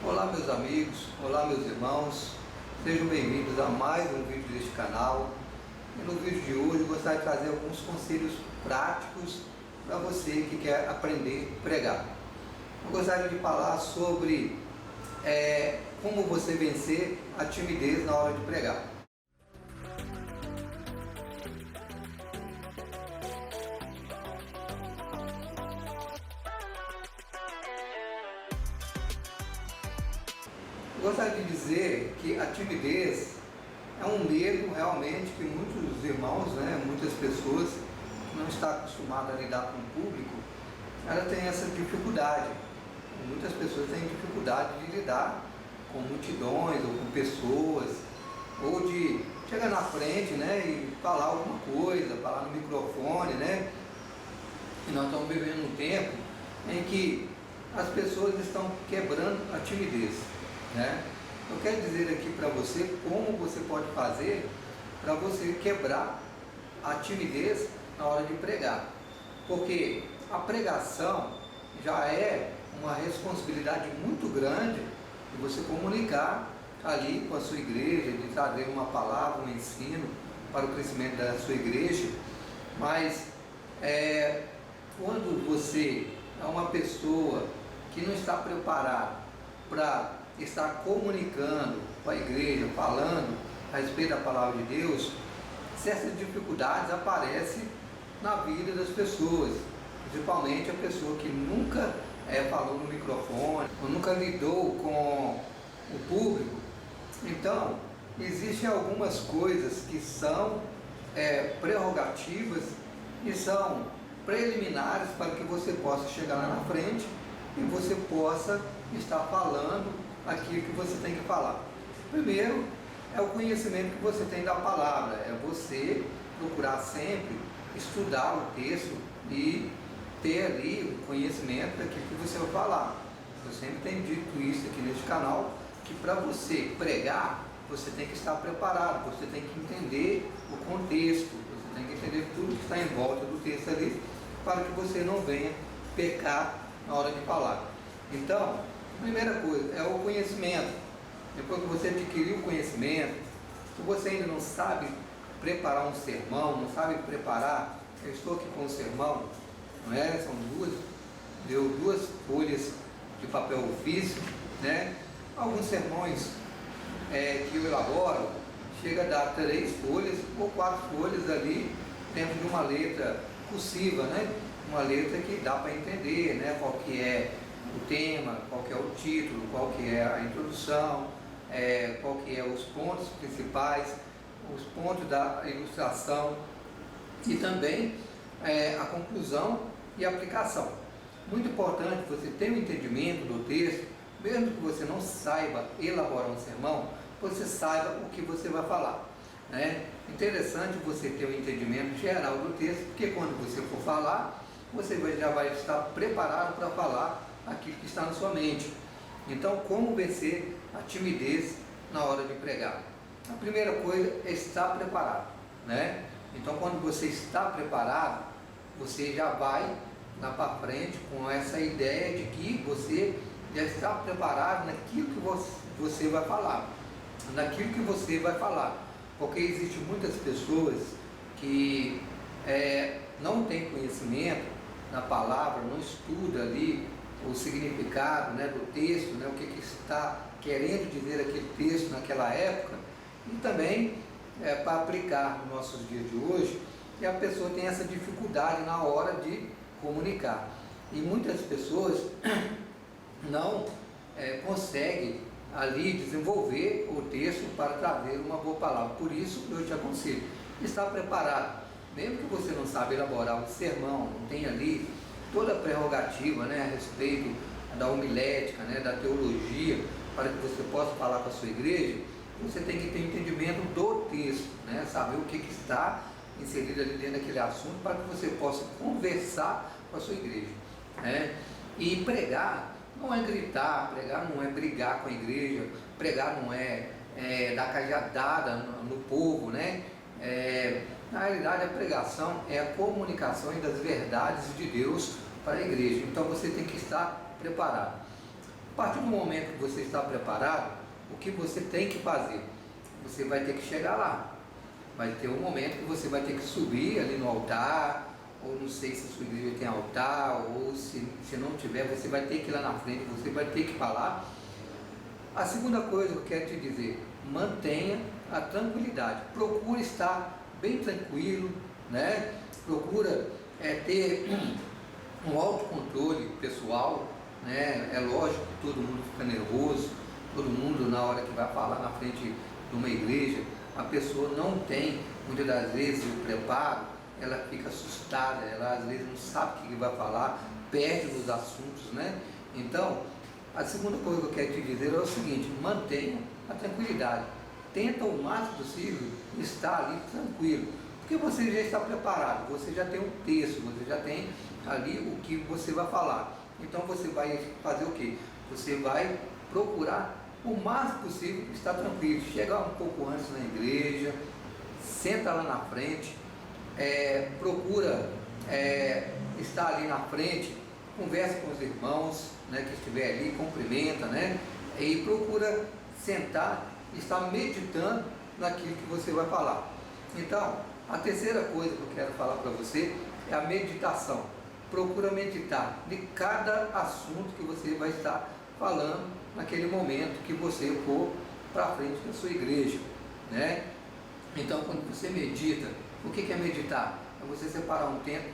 Olá meus amigos, olá meus irmãos, sejam bem-vindos a mais um vídeo deste canal. E no vídeo de hoje eu gostaria de trazer alguns conselhos práticos para você que quer aprender a pregar. Eu gostaria de falar sobre como você vencer a timidez na hora de pregar. Gostaria de dizer que a timidez é um medo realmente que muitos irmãos, muitas pessoas que não estão acostumadas a lidar com o público, ela tem essa dificuldade. Muitas pessoas têm dificuldade de lidar com multidões ou com pessoas, ou de chegar na frente e falar alguma coisa, falar no microfone. E nós estamos vivendo um tempo em que as pessoas estão quebrando a timidez. Eu quero dizer aqui para você como você pode fazer para você quebrar a timidez na hora de pregar, porque a pregação já é uma responsabilidade muito grande de você comunicar ali com a sua igreja, de trazer uma palavra, um ensino para o crescimento da sua igreja. Mas quando você é uma pessoa que não está preparada para estar comunicando com a igreja, falando a respeito da palavra de Deus, certas dificuldades aparecem na vida das pessoas, principalmente a pessoa que nunca falou no microfone, ou nunca lidou com o público. Então, existem algumas coisas que são prerrogativas e são preliminares para que você possa chegar lá na frente e você possa estar falando aquilo que você tem que falar. Primeiro, é o conhecimento que você tem da palavra, é você procurar sempre estudar o texto e ter ali o conhecimento daquilo que você vai falar. Eu sempre tenho dito isso aqui neste canal, que para você pregar, você tem que estar preparado, você tem que entender o contexto, você tem que entender tudo que está em volta do texto ali, para que você não venha pecar na hora de falar. Então, a primeira coisa é o conhecimento. Depois que você adquiriu o conhecimento, se você ainda não sabe preparar um sermão, não sabe preparar, eu estou aqui com um sermão, são duas folhas de papel ofício, alguns sermões que eu elaboro, chega a dar 3 folhas ou 4 folhas ali dentro de uma letra cursiva, uma letra que dá para entender, qual que é o tema, qual que é o título, qual que é a introdução, qual que é os pontos principais, os pontos da ilustração e também a conclusão e a aplicação. Muito importante você ter um entendimento do texto, mesmo que você não saiba elaborar um sermão, você saiba o que você vai falar. Interessante você ter um entendimento geral do texto, porque quando você for falar, você já vai estar preparado para falar aquilo que está na sua mente. Então, como vencer a timidez na hora de pregar? A primeira coisa é estar preparado. Então, quando você está preparado, você já vai lá para frente com essa ideia de que você já está preparado naquilo que você vai falar. Porque existem muitas pessoas que não têm conhecimento na palavra, não estuda ali o significado do texto, o que está querendo dizer aquele texto naquela época, e também para aplicar nos nossos dias de hoje, que a pessoa tem essa dificuldade na hora de comunicar. E muitas pessoas não conseguem ali desenvolver o texto para trazer uma boa palavra. Por isso eu te aconselho, estar preparado. Mesmo que você não sabe elaborar um sermão, não tem ali toda a prerrogativa a respeito da homilética, da teologia, para que você possa falar com a sua igreja, você tem que ter entendimento do texto, saber o que está inserido ali dentro daquele assunto, para que você possa conversar com a sua igreja. E pregar não é gritar, pregar não é brigar com a igreja, pregar não é dar cajadada no povo, Na realidade, a pregação é a comunicação das verdades de Deus para a igreja. Então você tem que estar preparado. A partir do momento que você está preparado, o que você tem que fazer? Você vai ter que chegar lá. Vai ter um momento que você vai ter que subir ali no altar, ou não sei se a sua igreja tem altar, ou se não tiver, você vai ter que ir lá na frente, você vai ter que falar. A segunda coisa que eu quero te dizer, mantenha a tranquilidade, procure estar bem tranquilo, né? Procura ter um autocontrole pessoal, né? É lógico que todo mundo fica nervoso, todo mundo na hora que vai falar na frente de uma igreja, a pessoa não tem, muitas das vezes, o preparo, ela fica assustada, ela às vezes não sabe o que vai falar, perde os assuntos, né? Então, a segunda coisa que eu quero te dizer é o seguinte, mantenha a tranquilidade, tenta o máximo possível estar ali tranquilo, porque você já está preparado, você já tem um texto, você já tem ali o que você vai falar. Então você vai fazer o quê? Você vai procurar o máximo possível estar tranquilo, chegar um pouco antes na igreja, senta lá na frente, procura estar ali na frente, conversa com os irmãos, né, que estiver ali, cumprimenta, né, e procura sentar e estar meditando naquilo que você vai falar. Então, a terceira coisa que eu quero falar para você é a meditação. Procura meditar de cada assunto que você vai estar falando naquele momento que você for para frente da sua igreja, né? Então, quando você medita, o que é meditar? É você separar um tempo,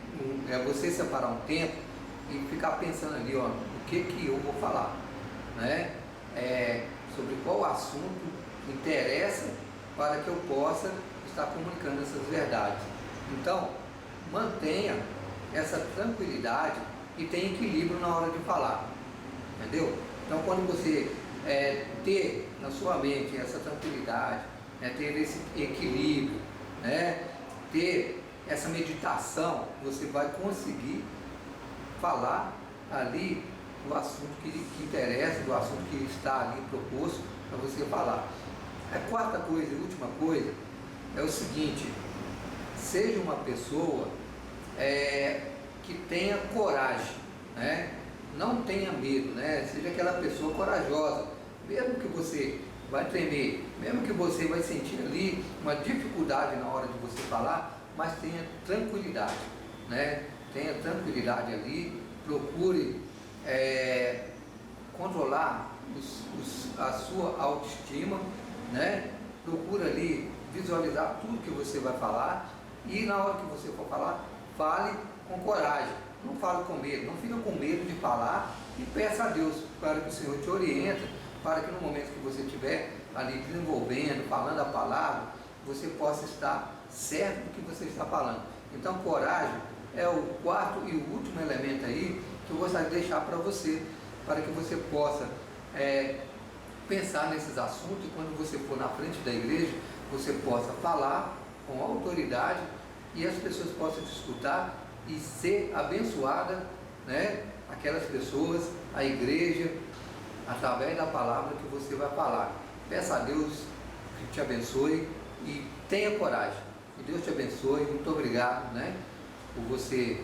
e ficar pensando ali, ó, o que eu vou falar, né? Sobre qual assunto interessa para que eu possa estar comunicando essas verdades. Então, mantenha essa tranquilidade e tenha equilíbrio na hora de falar, entendeu? Então, quando você ter na sua mente essa tranquilidade, ter esse equilíbrio, né, ter essa meditação, você vai conseguir falar ali do assunto que interessa, do assunto que está ali proposto para você falar. A quarta coisa e última coisa é o seguinte, seja uma pessoa que tenha coragem, né? Não tenha medo, né? Seja aquela pessoa corajosa, mesmo que você vai tremer, mesmo que você vai sentir ali uma dificuldade na hora de você falar, mas tenha tranquilidade, né? Tenha tranquilidade ali, procure controlar a sua autoestima, né? Procura ali visualizar tudo que você vai falar e na hora que você for falar, fale com coragem, não fale com medo, não fica com medo de falar e peça a Deus para que o Senhor te oriente, para que no momento que você estiver ali desenvolvendo, falando a palavra, você possa estar certo do que você está falando. Então, coragem é o quarto e o último elemento aí que eu gostaria de deixar para você, para que você possa pensar nesses assuntos e quando você for na frente da igreja, você possa falar com autoridade e as pessoas possam te escutar e ser abençoada, né? Aquelas pessoas, a igreja, através da palavra que você vai falar. Peça a Deus que te abençoe e tenha coragem. Que Deus te abençoe. Muito obrigado, né, por você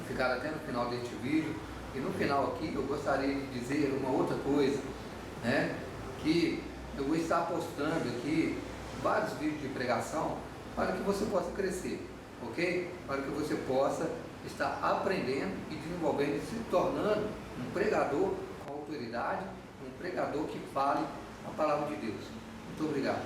ficar até no final deste vídeo. E no final aqui eu gostaria de dizer uma outra coisa, né, que eu vou estar postando aqui vários vídeos de pregação para que você possa crescer, ok? Para que você possa estar aprendendo e desenvolvendo e se tornando um pregador com autoridade, um pregador que fale a palavra de Deus. Muito obrigado.